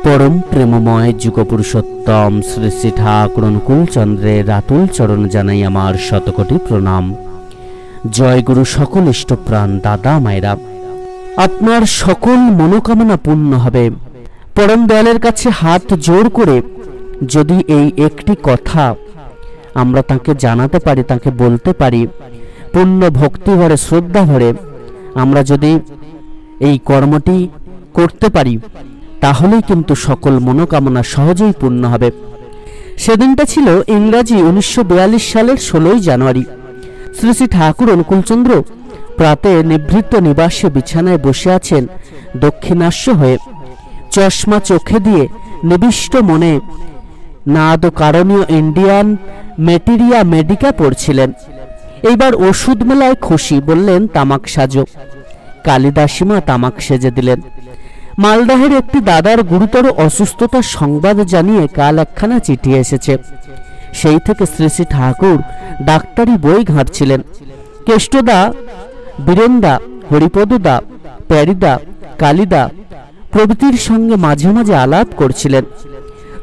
परम प्रेममय जुगपुरुषोत्तम श्री श्री ठाकुर अनुकूलचंद्रेर रातुल चरण जानाई आमार शतकोटी प्रणाम। जय गुरु सकल इष्टप्राण दादा मायेरा, आपनार सकल मनोकामना पूर्ण हबे। परम दयालेर काछे हाथ जोड़ करे यदि एई एकटी कथा आमरा ताके जानाते पारी, ताके बोलते पारी, पूर्ण भक्ति भरे श्रद्धा भरे आमरा यदि एई कर्मटी करते पारी ताहलेई किन्तु सकल मनोकामना सहजेई पूर्ण हबे। सेदिनटा छिलो इंग्राजी 1942 सालेर 16 জানুয়ারি। श्री श्री ठाकुर अनुकूलचंद्र प्राते निभृत निवासे बिछानाय बसे आछेन दक्षिणास्य हये, चश्मा चोखे दिए निविष्ट मने नाद कारणीय इंडियान मेटेरिया मेडिका पढ़छिलेन। एइबार ओषुध मेलाय खुशी, बोललेन तामाक साजो। कालिदासीमा तामाक सेजे दिलेन। मालदाहेर एकटी दादार गुरुतर असुस्थतार संबाद जानिए काल एकखाना चिठी एसेছে। সেই থেকে শ্রী শ্রী ঠাকুর ডাক্তারি বই ঘাঁটছিলেন। কেষ্টদা, বীরেন্দা, হরিপদদা, প্যারিদা, কালিদা প্রভৃতির সঙ্গে মাঝে মাঝে আলাপ করছিলেন।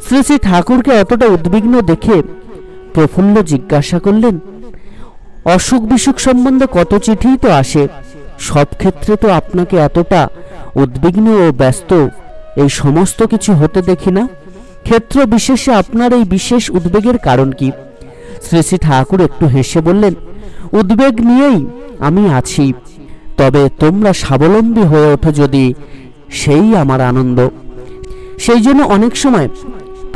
শ্রী শ্রী ঠাকুরকে অতটা উদ্বিগ্ন দেখে প্রফুল্ল জিজ্ঞাসা করলেন, অসুখ বিসুখ সম্বন্ধে কত চিঠিই তো আসে, সব ক্ষেত্রে তো আপনাকে এতটা উদ্বিগ্ন ও ব্যস্ত এই সমস্ত কিছু হতে দেখি না। ক্ষেত্র বিশেষে আপনার এই বিশেষ উদ্বেগের কারণ কি? শ্রী শ্রী ঠাকুর একটু হেসে বললেন, উদ্বেগ নিয়েই আমি আছি, তবে তোমরা স্বাবলম্বী হয়ে ওঠো যদি, সেই আমার আনন্দ। সেই জন্য অনেক সময়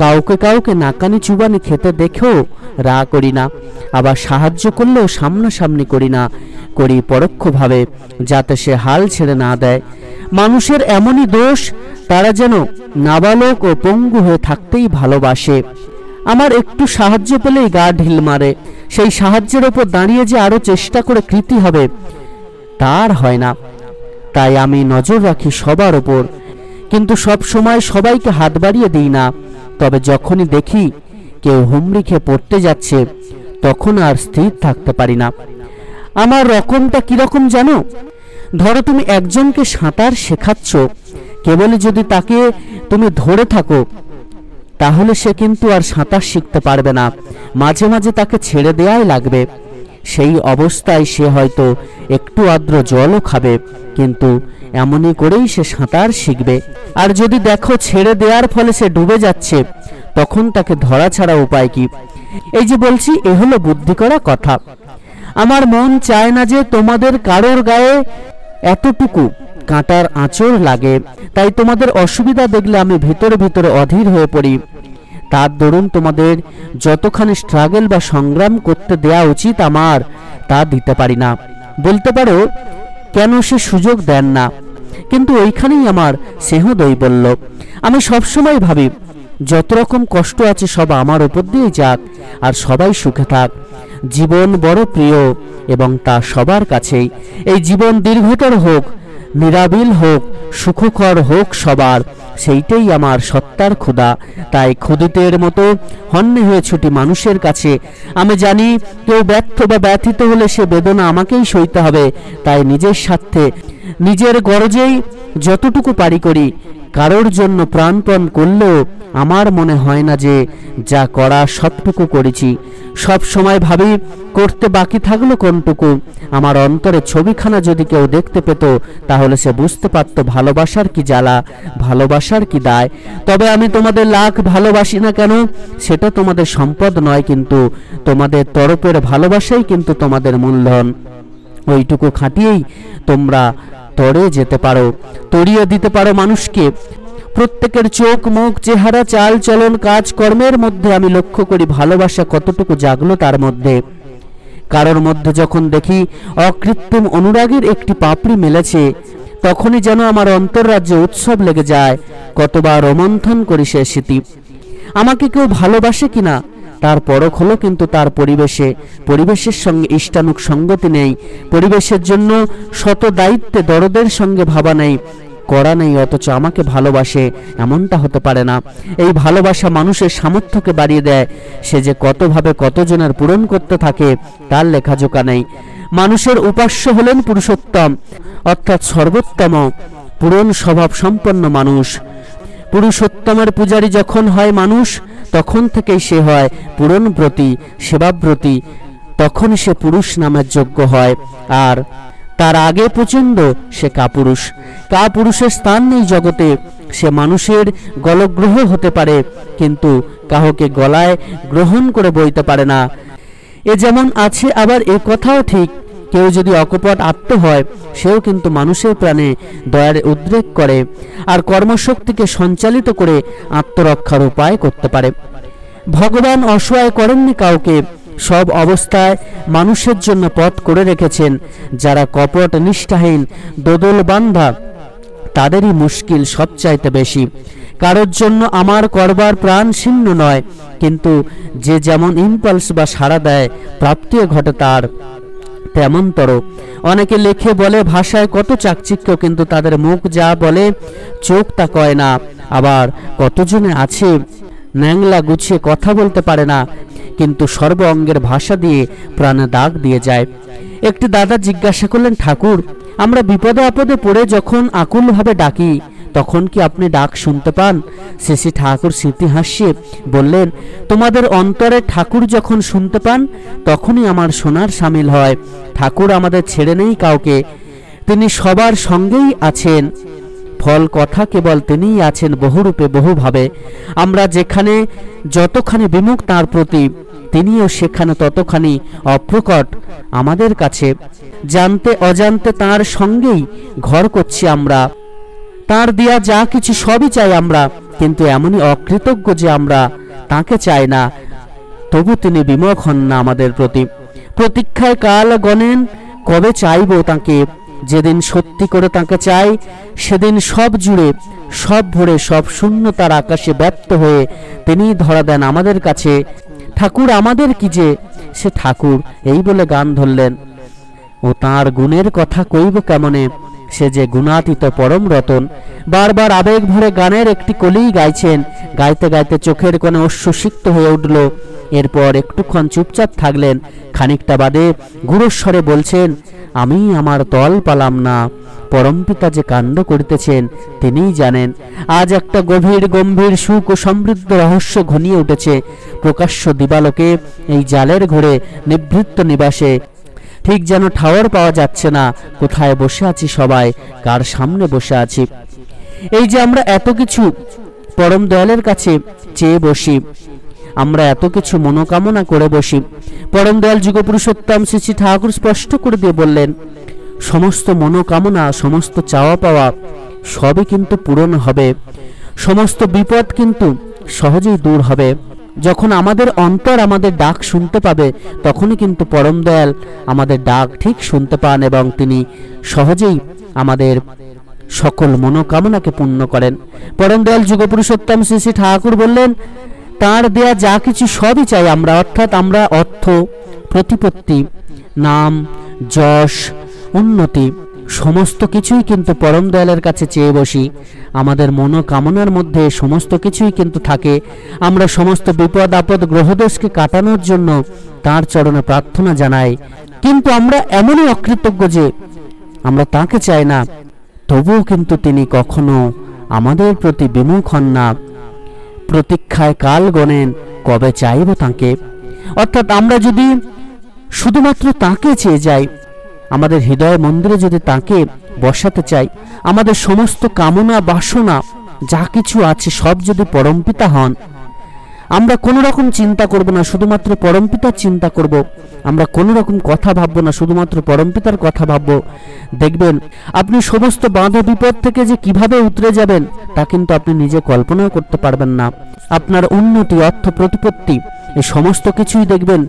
কাউকে কাউকে নাকানি চুবানি খেতে দেখেও রা করি না, আবার সাহায্য করলেও সামনাসামনি করি না, করি পরোক্ষভাবে, যাতে সে হাল ছেড়ে না দেয়। মানুষের এমনই দোষ, তারা যেন নাবালক ও পঙ্গু হয়ে থাকতেই ভালোবাসে। আমার একটু সাহায্য পেলেই গা ঢিল মারে, সেই সাহায্যের ওপর দাঁড়িয়ে যে আরো চেষ্টা করে কৃতি হবে তার হয় না। তাই আমি নজর রাখি সবার ওপর, কিন্তু সব সময় সবাইকে হাত বাড়িয়ে দিই না। তবে যখনই দেখি কেউ হুমড়ি খেয়ে পড়তে যাচ্ছে তখন আর স্থির থাকতে পারি না। আমার রকমটা কিরকম জানো? ধরো তুমি একজনকে সাঁতার শেখাচ্ছ, কেবলই যদি তাকে তুমি ধরে থাকো তাহলে সে কিন্তু আর সাঁতার শিখতে পারবে না, মাঝে মাঝে তাকে ছেড়ে দেওয়াই লাগবে। সেই অবস্থায় সে হয়তো একটু আদ্র জলও খাবে, কিন্তু এমনই করেই সে সাঁতার শিখবে। আর যদি দেখো ছেড়ে দেওয়ার ফলে সে ডুবে যাচ্ছে, তখন তাকে ধরা ছাড়া উপায় কি? এই যে বলছি, এ হলো বুদ্ধি করা কথা। আমার মন চায় না যে তোমাদের কারোর গায়ে এতটুকু কাঁটার আঁচড় লাগে, তাই তোমাদের অসুবিধা দেখলে আমি ভিতরে ভিতরে অধীর হয়ে পড়ি। তার দরুন তোমাদের যতখানি স্ট্রাগল বা সংগ্রাম করতে দেয়া উচিত আমার, তা দিতে পারি না। বলতে পারো কেন সে সুযোগ দেন না, কিন্তু ওইখানেই আমার স্নেহদৈবল্য। আমি সবসময় ভাবি যত রকম কষ্ট আছে সব আমার উপর দিয়ে যাক, আর সবাই সুখে থাক। জীবন বড় প্রিয় এবং তা সবার কাছেই। এই জীবন দীর্ঘতর হোক, নিরাবিল হোক, সুখকর হোক সবার, সেইটাই আমার সত্তার ক্ষুধা। তাই ক্ষুদিতের মতো হন্যে হয়ে ছুটি মানুষের কাছে। আমি জানি কেউ ব্যর্থ বা ব্যথিত হলে সে বেদনা আমাকেই সইতে হবে, তাই নিজের স্বার্থে নিজের গরজেই যতটুকু পারি করি। কারোর জন্য প্রাণপণ করলেও আমার মনে হয় না যে যা করা সবটুকু করেছি। সব সময় ভাবি করতে বাকি থাকলো কোনটুকু। আমার অন্তরে ছবিখানা যদি কেউ দেখতে পেত তাহলে সে বুঝতে পারত ভালোবাসার কি জ্বালা, ভালোবাসার কি দায়। তবে আমি তোমাদের লাখ ভালোবাসি না কেন সেটা তোমাদের সম্পদ নয়, কিন্তু তোমাদের তরফের ভালোবাসাই কিন্তু তোমাদের মূলধন। ওইটুকু খাটিয়েই তোমরা তরে যেতে পারো, তরিয়ে দিতে পারো মানুষকে। প্রত্যেকের চোখ, মুখ, চেহারা, চাল চলন, কাজ কর্মের মধ্যে আমি লক্ষ্য করি ভালোবাসা কতটুকু জাগলো তার মধ্যে। কারোর মধ্যে যখন দেখি অকৃত্রিম অনুরাগের একটি পাপড়ি মেলেছে, তখনই যেন আমার অন্তররাজ্যে উৎসব লেগে যায়। কতবার রোমন্থন করি সে স্মৃতি। আমাকে কেউ ভালোবাসে কিনা তার পরখ হলো কিন্তু তার পরিবেশের সঙ্গে ইষ্টানুক সঙ্গতি নেই। পরিবেশের জন্য শত দায়িত্বে দরদের সঙ্গে ভাবা নেই, করা নেই, অথচ আমাকে ভালোবাসে, এমনটা হতে পারে না। এই ভালোবাসা মানুষের সামর্থ্যকে বাড়িয়ে দেয়। সে যে কতভাবে কতজনের পূরণ করতে থাকে তার লেখাজোকা নেই। মানুষের উপাস্য হলেন পুরুষোত্তম, অর্থাৎ সর্বোত্তম, পূরণ স্বভাব সম্পন্ন মানুষ। পুরুষোত্তমের পূজারী যখন হয় মানুষ, তখন থেকেই সে হয় পূরণব্রতী, সেবাব্রতী, তখন সে পুরুষ নামের যোগ্য হয়। আর তার আগে প্রচণ্ড সে কাপুরুষ। কাপুরুষের স্থান নেই জগতে। সে মানুষের গলগ্রহ হতে পারে, কিন্তু কাহকে গলায় গ্রহণ করে বইতে পারে না। এ যেমন আছে, আবার এ কথাও ঠিক, কেউ যদি অকপট আত্ম হয়, সেও কিন্তু মানুষের প্রাণে দয়ার উদ্রেক করে আর কর্মশক্তিকে সঞ্চালিত করে আত্মরক্ষার উপায় করতে পারে। ভগবান অসহায় করেননি কাউকে, সব অবস্থায় মানুষের জন্য পথ করে রেখেছেন। যারা কপট নিষ্ঠাহীন, দোদল বান্ধা, তাদেরই মুশকিল সবচাইতে বেশি। কারোর জন্য আমার করবার প্রাণ শীর্ণ নয়, কিন্তু যে যেমন ইম্পালস বা সাড়া দেয়, প্রাপ্তিও ঘটে তার তেমনতর। অনেকে লেখে বলে ভাষায় কত চাকচিক্য, কিন্তু তাদের মুখ যা বলে চোখ তা কয় না। আবার কতজনে আছে ন্যাংলা গুছিয়ে কথা বলতে পারে না, কিন্তু সর্ব অঙ্গের ভাষা দিয়ে প্রাণে দাগ দিয়ে যায়। একটি দাদা জিজ্ঞাসা করলেন, ঠাকুর, আমরা বিপদে আপদে পড়ে যখন আকুলভাবে ডাকি, তখন কি আপনি ডাক শুনতে পান? শ্রী ঠাকুর স্মৃতি হাসিয়ে বললেন, তোমাদের অন্তরে ঠাকুর যখন শুনতে পান, তখনই আমার শোনার সামিল হয়। ঠাকুর আমাদের ছেড়ে নেই কাউকে, তিনি সবার সঙ্গেই আছেন। ফল কথা কেবল তিনিই আছেন বহুরূপে বহুভাবে। আমরা যেখানে যতখানি বিমুখ তার প্রতি, তিনিও সেখানে ততখানি অপ্রকট আমাদের কাছে। জানতে অজান্তে তার সঙ্গেই ঘর করছি আমরা। তার দিয়া যা কিছু সবই চাই আমরা, কিন্তু এমনই অকৃতজ্ঞ যে আমরা তাকে চাই না, তবু তিনি বিমুখ হন না আমাদের প্রতি। প্রতীক্ষায় কাল গণেন, কবে চাইব তাকে। যেদিন সত্যি করে তাকে চাই, সেদিন সব জুড়ে, সব ভরে, সব শূন্যতার আকাশে ব্যপ্ত হয়ে তিনি ধরা দেন আমাদের কাছে। ঠাকুর আমাদের কি যে সে ঠাকুর, এই বলে গান ধরলেন। ও তাঁর গুণের কথা কইব কেমনে, সে যে গুণাতীত পরম রতন। বারবার আবেগ ভরে গানের একটি কলিই গাইছেন। গাইতে গাইতে চোখের কোণে অশ্রুসিক্ত হয়ে উঠল। এরপর একটুক্ষণ চুপচাপ থাকলেন। খানিকটা বাদে গুরুস্বরে বলছেন, আমি আমার তল পালাম না। পরমপিতা যে কাণ্ড করিতেছেন তিনিই জানেন। আজ একটা গভীর গম্ভীর সুখ ও সমৃদ্ধ রহস্য ঘনিয়ে উঠেছে প্রকাশ্য দিবালোকে, এই জালের ঘরে নিভৃত নিবাসে। ঠিক যেন ঠাওর পাওয়া যাচ্ছে না, কোথায় বসে আছি সবাই, কার সামনে বসে আছি। এই যে আমরা এত কিছু পরম দয়ালের কাছে চেয়ে বসি, আমরা এত কিছু মনোকামনা করে বসি, পরম দয়াল যুগপুরুষোত্তম শ্রী ঠাকুর স্পষ্ট করে দিয়ে বললেন, সমস্ত মনোকামনা, সমস্ত চাওয়া পাওয়া সবই কিন্তু পূরণ হবে। সমস্ত বিপদ কিন্তু সহজেই দূর হবে। যখন আমাদের অন্তর আমাদের ডাক শুনতে পাবে, তখনই কিন্তু পরম দয়াল আমাদের ডাক ঠিক শুনতে পান এবং তিনি সহজেই আমাদের সকল মনোকামনাকে পূর্ণ করেন। পরম দয়াল যুগপুরুষোত্তম শ্রী ঠাকুর বললেন, তার দেয়া যা কিছু সবই চাই আমরা, অর্থাৎ আমরা অর্থ, প্রতিপত্তি, নাম, যশ, উন্নতি, সমস্ত কিছুই কিন্তু পরম দয়ালের কাছে চেয়ে বসি। আমাদের মনোকামনার মধ্যে সমস্ত কিছুই কিন্তু থাকে। আমরা সমস্ত বিপদ আপদ গ্রহদোষকে কাটানোর জন্য তার চরণে প্রার্থনা জানাই, কিন্তু আমরা এমনই অকৃতজ্ঞ যে আমরা তাকে চাই না, তবুও কিন্তু তিনি কখনো আমাদের প্রতি বিমুখ হন না। প্রতীক্ষায় কাল গণেন, কবে চাইব তাকে। অর্থাৎ আমরা যদি শুধুমাত্র তাকে চেয়ে যাই, আমাদের হৃদয় মন্দিরে যদি তাকে বসাতে চাই, আমাদের সমস্ত কামনা বাসনা যা কিছু আছে সব যদি পরমপিতা হন, আমরা কোনো রকম চিন্তা করব না, শুধুমাত্র পরমপিতার চিন্তা করব। আমরা কোনো রকম কথা ভাববো না, শুধুমাত্র পরমপিতার কথা ভাববো। দেখবেন আপনি সমস্ত বাধা বিপদ থেকে যে কিভাবে উতরে যাবেন, তা কিন্তু আপনি নিজে কল্পনাও করতে পারবেন না। আপনার উন্নতি, অর্থ, প্রতিপত্তি, এই সমস্ত কিছুই দেখবেন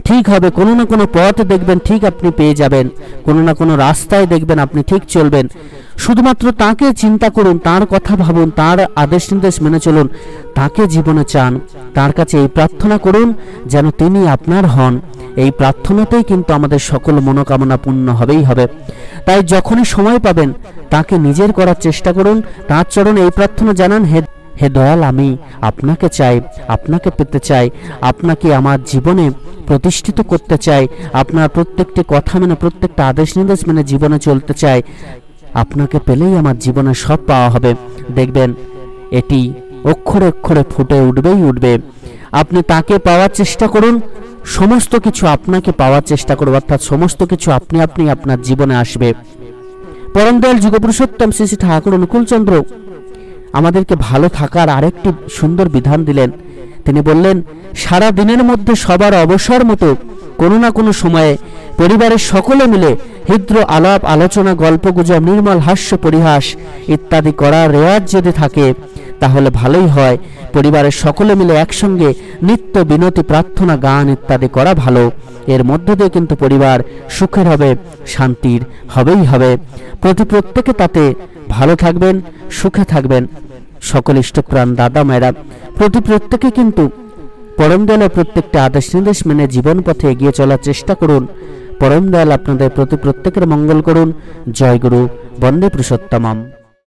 ঠিক হবে। কোনো না কোনো পথ দেখবেন ঠিক আপনি পেয়ে যাবেন, কোনো না কোনো রাস্তায় দেখবেন আপনি ঠিক চলবেন। শুধুমাত্র তাকে চিন্তা করুন, তার কথা ভাবুন, তার আদেশ নির্দেশ মেনে চলুন, তাকে জীবনে চান। তার কাছে এই প্রার্থনা করুন যেন তিনি আপনার হন। এই প্রার্থনাতেই কিন্তু আমাদের সকল মনোকামনা পূর্ণ হবেই হবে। তাই যখনই সময় পাবেন তাকে নিজের করার চেষ্টা করুন, তার চরণে এই প্রার্থনা জানান, হে দয়াল, আমি আপনাকে চাই, আপনাকে পেতে চাই, আপনাকে আমার জীবনে প্রতিষ্ঠিত করতে চাই, আপনার প্রত্যেকটি কথা মেনে, প্রত্যেকটা আদেশ নির্দেশ মেনে জীবনে চলতে চাই। আপনাকে পেলেই আমার জীবনে সব পাওয়া হবে। দেখবেন এটি অক্ষরে অক্ষরে ফুটে উঠবেই উঠবে। আপনি তাকে পাওয়ার চেষ্টা করুন, সমস্ত কিছু আপনাকে পাওয়ার চেষ্টা করুন, অর্থাৎ সমস্ত কিছু আপনি আপনি আপনার জীবনে আসবে। পরম দয়াল যুগপুরুষোত্তম শ্রী শ্রী ঠাকুর অনুকূলচন্দ্র আমাদেরকে ভালো থাকার আরেকটি সুন্দর বিধান দিলেন। তিনি বললেন, সারা দিনের মধ্যে সবার অবসর মতো কোনো না কোনো সময়ে পরিবারের সকলে মিলে হৃদ্র আলাপ আলোচনা, গল্পগুজব, নির্মল হাস্য পরিহাস ইত্যাদি করার রেওয়াজ যদি থাকে তাহলে ভালোই হয়। পরিবারের সকলে মিলে একসঙ্গে নিত্য বিনতি, প্রার্থনা, গান ইত্যাদি করা ভালো। এর মধ্য দিয়ে কিন্তু পরিবার সুখের হবে, শান্তির হবেই হবে। প্রত্যেকে তাতে ভালো থাকবেন, সুখে থাকবেন। সকল ইষ্টপ্রাণ দাদা মায়েরা প্রত্যেকে কিন্তু পরম দয়ালের প্রত্যেকটা আদেশ নির্দেশ মেনে জীবন পথে এগিয়ে চলার চেষ্টা করুন। পরম দয়াল আপনাদের প্রত্যেকের মঙ্গল করুন। জয় গুরু, বন্দে পুরুষোত্তমম।